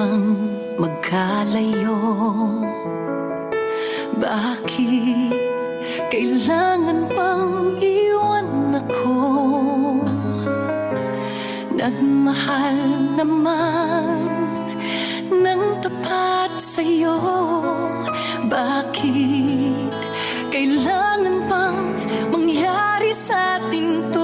pang magkalayo? Bakit kailangan pang iwan ako? Nagmahal naman ng tapat sa'yo. Bakit kailangan pang mangyari sa atin to?